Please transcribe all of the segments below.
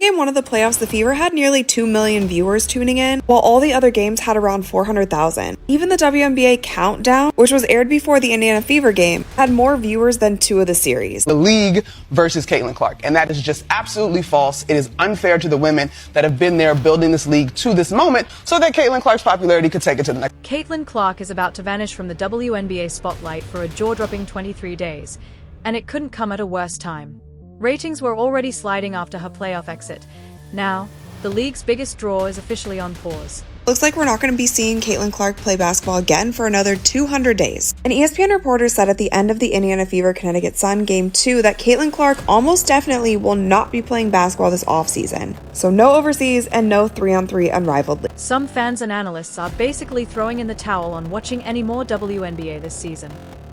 Game 1 of the playoffs, the Fever had nearly 2 million viewers tuning in, while all the other games had around 400,000. Even the WNBA Countdown, which was aired before the Indiana Fever game, had more viewers than 2 of the series. The league versus Caitlin Clark, and that is just absolutely false. It is unfair to the women that have been there building this league to this moment so that Caitlin Clark's popularity could take it to the next. Caitlin Clark is about to vanish from the WNBA spotlight for a jaw-dropping 23 days, and it couldn't come at a worse time. Ratings were already sliding after her playoff exit. Now, the league's biggest draw is officially on pause. Looks like we're not going to be seeing Caitlin Clark play basketball again for another 200 days. An ESPN reporter said at the end of the Indiana Fever Connecticut Sun Game 2 that Caitlin Clark almost definitely will not be playing basketball this offseason. So no overseas and no 3-on-3 unrivaled league. Some fans and analysts are basically throwing in the towel on watching any more WNBA this season.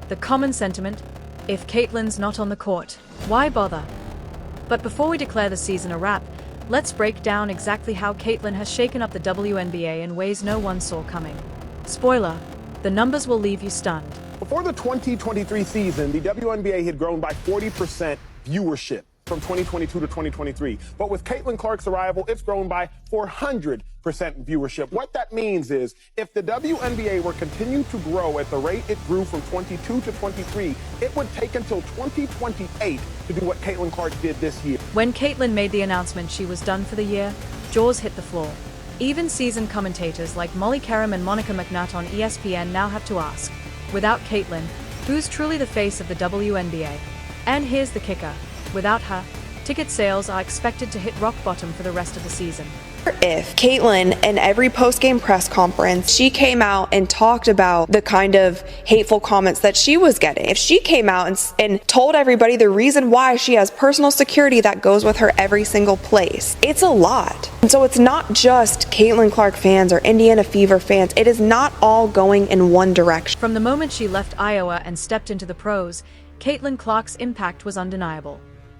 The common sentiment: if Caitlin's not on the court, why bother? But before we declare the season a wrap, let's break down exactly how Caitlin has shaken up the WNBA in ways no one saw coming. Spoiler, the numbers will leave you stunned. Before the 2023 season, the WNBA had grown by 40% viewership from 2022 to 2023. But with Caitlin Clark's arrival, it's grown by 400% viewership. What that means is if the WNBA were continued to grow at the rate it grew from 22 to 23, it would take until 2028 to do what Caitlin Clark did this year. When Caitlin made the announcement she was done for the year, jaws hit the floor. Even seasoned commentators like Molly Karam and Monica McNutt on ESPN now have to ask, without Caitlin, who's truly the face of the WNBA? And here's the kicker: without her, ticket sales are expected to hit rock bottom for the rest of the season. If Caitlin, in every post-game press conference, she came out and talked about the kind of hateful comments that she was getting, if she came out and told everybody the reason why she has personal security that goes with her every single place, it's a lot. And so it's not just Caitlin Clark fans or Indiana Fever fans. It is not all going in one direction. From the moment she left Iowa and stepped into the pros, Caitlin Clark's impact was undeniable.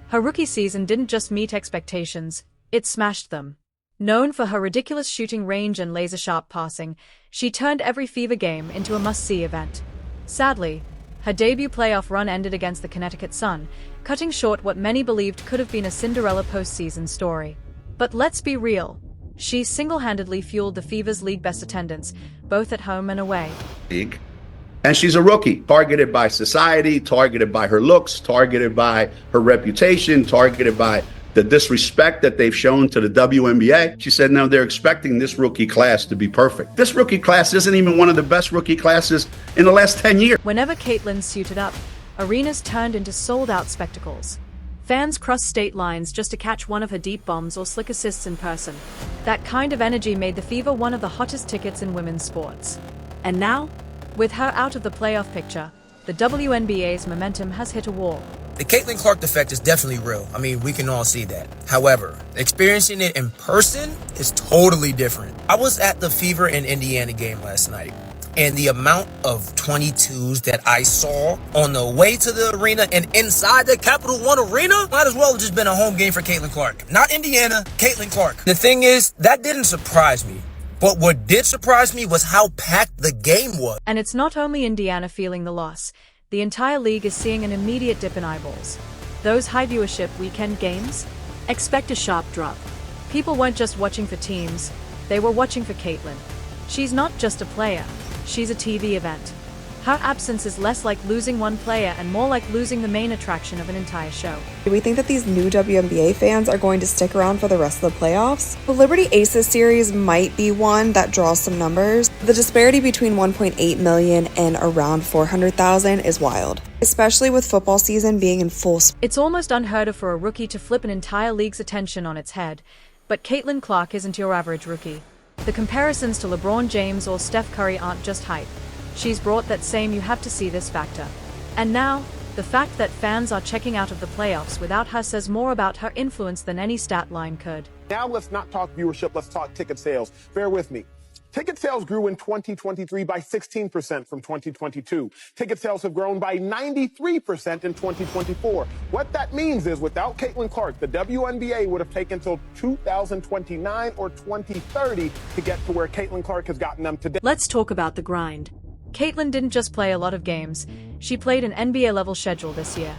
Her rookie season didn't just meet expectations, it smashed them. Known for her ridiculous shooting range and laser-sharp passing, she turned every Fever game into a must-see event. Sadly, her debut playoff run ended against the Connecticut Sun, cutting short what many believed could have been a Cinderella postseason story. But let's be real, she single-handedly fueled the Fever's league-best attendance, both at home and away. And she's a rookie, targeted by society, targeted by her looks, targeted by her reputation, targeted by the disrespect that they've shown to the WNBA. She said, no, they're expecting this rookie class to be perfect. This rookie class isn't even one of the best rookie classes in the last 10 years. Whenever Caitlin suited up, arenas turned into sold-out spectacles. Fans crossed state lines just to catch one of her deep bombs or slick assists in person. That kind of energy made the Fever one of the hottest tickets in women's sports. And now, with her out of the playoff picture, the WNBA's momentum has hit a wall. The Caitlin Clark effect is definitely real. I mean, we can all see that. However, experiencing it in person is totally different. I was at the Fever and Indiana game last night, and the amount of 22s that I saw on the way to the arena and inside the Capital One Arena might as well have just been a home game for Caitlin Clark. Not Indiana, Caitlin Clark. The thing is, that didn't surprise me. But what did surprise me was how packed the game was. And it's not only Indiana feeling the loss. The entire league is seeing an immediate dip in eyeballs. Those high viewership weekend games? Expect a sharp drop. People weren't just watching for teams, they were watching for Caitlin. She's not just a player, she's a TV event. Her absence is less like losing one player and more like losing the main attraction of an entire show. Do we think that these new WNBA fans are going to stick around for the rest of the playoffs? The Liberty Aces series might be one that draws some numbers. The disparity between 1.8 million and around 400,000 is wild, especially with football season being in full swing. It's almost unheard of for a rookie to flip an entire league's attention on its head, but Caitlin Clark isn't your average rookie. The comparisons to LeBron James or Steph Curry aren't just hype. She's brought that same you have to see this factor. And now, the fact that fans are checking out of the playoffs without her says more about her influence than any stat line could. Now let's not talk viewership, let's talk ticket sales. Bear with me. Ticket sales grew in 2023 by 16% from 2022. Ticket sales have grown by 93% in 2024. What that means is without Caitlin Clark, the WNBA would have taken till 2029 or 2030 to get to where Caitlin Clark has gotten them today. Let's talk about the grind. Caitlin didn't just play a lot of games, she played an NBA-level schedule this year.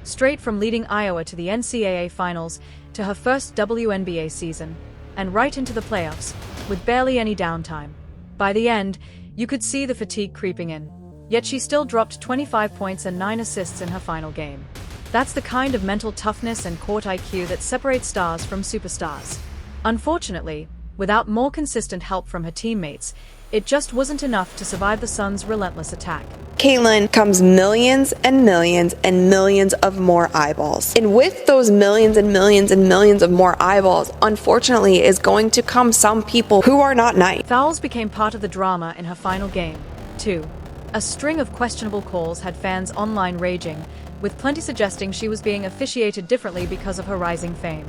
Straight from leading Iowa to the NCAA Finals, to her first WNBA season, and right into the playoffs, with barely any downtime. By the end, you could see the fatigue creeping in, yet she still dropped 25 points and 9 assists in her final game. That's the kind of mental toughness and court IQ that separates stars from superstars. Unfortunately, without more consistent help from her teammates, it just wasn't enough to survive the Suns' relentless attack. Caitlin comes millions and millions and millions of more eyeballs. And with those millions and millions and millions of more eyeballs, unfortunately, is going to come some people who are not nice. Fouls became part of the drama in her final game, too. A string of questionable calls had fans online raging, with plenty suggesting she was being officiated differently because of her rising fame.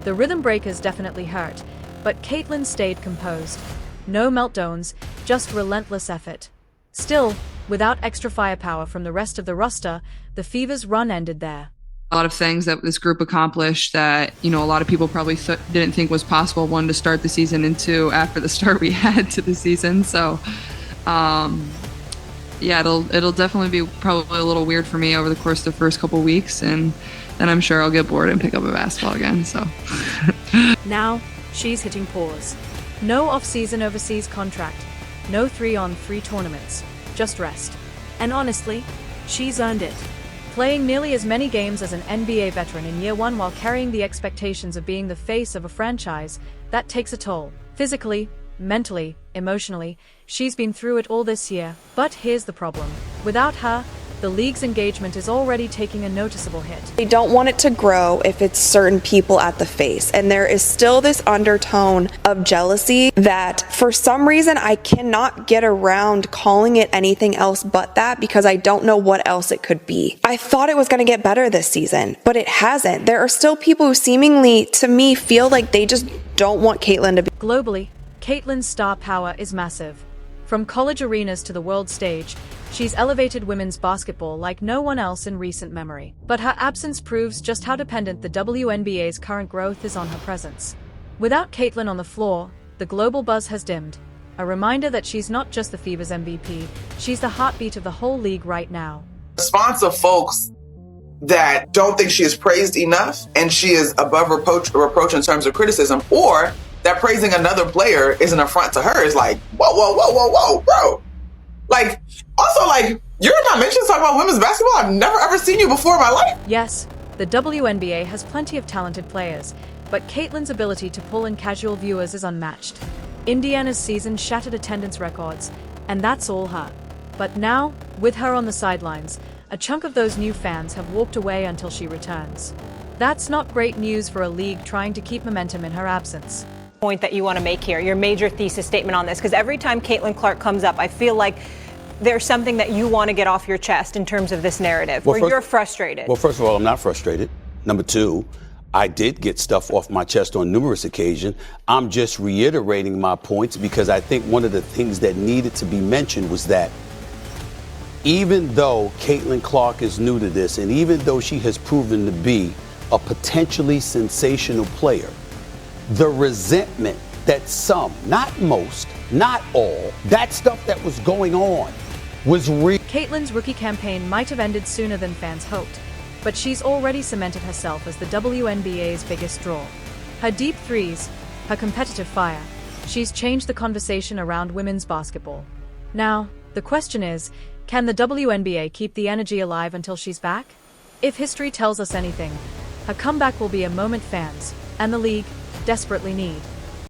The rhythm breakers definitely hurt, but Caitlin stayed composed. No meltdowns, just relentless effort. Still, without extra firepower from the rest of the roster, the Fever's run ended there. A lot of things that this group accomplished that, a lot of people probably didn't think was possible, one, to start the season into after the start we had to the season. So, yeah, it'll definitely be probably a little weird for me over the course of the first couple weeks, and then I'm sure I'll get bored and pick up a basketball again. So now she's hitting pause. No off-season overseas contract, no 3-on-3 tournaments, just rest. And honestly, she's earned it. Playing nearly as many games as an NBA veteran in year one while carrying the expectations of being the face of a franchise, that takes a toll. Physically, mentally, emotionally, she's been through it all this year. But here's the problem. Without her, the league's engagement is already taking a noticeable hit. They don't want it to grow if it's certain people at the face. And there is still this undertone of jealousy that for some reason I cannot get around calling it anything else but that, because I don't know what else it could be. I thought it was going to get better this season, but it hasn't. There are still people who seemingly, to me, feel like they just don't want Caitlin to be. Globally, Caitlin's star power is massive. From college arenas to the world stage, she's elevated women's basketball like no one else in recent memory. But her absence proves just how dependent the WNBA's current growth is on her presence. Without Caitlin on the floor, the global buzz has dimmed. A reminder that she's not just the Fever's MVP, she's the heartbeat of the whole league right now. Response of folks that don't think she is praised enough and she is above reproach in terms of criticism, or that praising another player is an affront to her, is like, whoa, bro. Like, also, like, you're not mentioned talking about women's basketball? I've never ever seen you before in my life. Yes, the WNBA has plenty of talented players, but Caitlin's ability to pull in casual viewers is unmatched. Indiana's season shattered attendance records, and that's all her. But now, with her on the sidelines, a chunk of those new fans have walked away until she returns. That's not great news for a league trying to keep momentum in her absence. Point that you want to make here, your major thesis statement on this, because every time Caitlin Clark comes up, I feel like there's something that you want to get off your chest in terms of this narrative, where you're frustrated. Well, first of all, I'm not frustrated. Number two, I did get stuff off my chest on numerous occasions. I'm just reiterating my points because I think one of the things that needed to be mentioned was that even though Caitlin Clark is new to this, and even though she has proven to be a potentially sensational player, the resentment that some, not most, not all, that stuff that was going on was real. Caitlin's rookie campaign might have ended sooner than fans hoped, but she's already cemented herself as the WNBA's biggest draw. Her deep threes, her competitive fire, she's changed the conversation around women's basketball. Now, the question is, can the WNBA keep the energy alive until she's back? If history tells us anything, her comeback will be a moment fans and the league desperately need.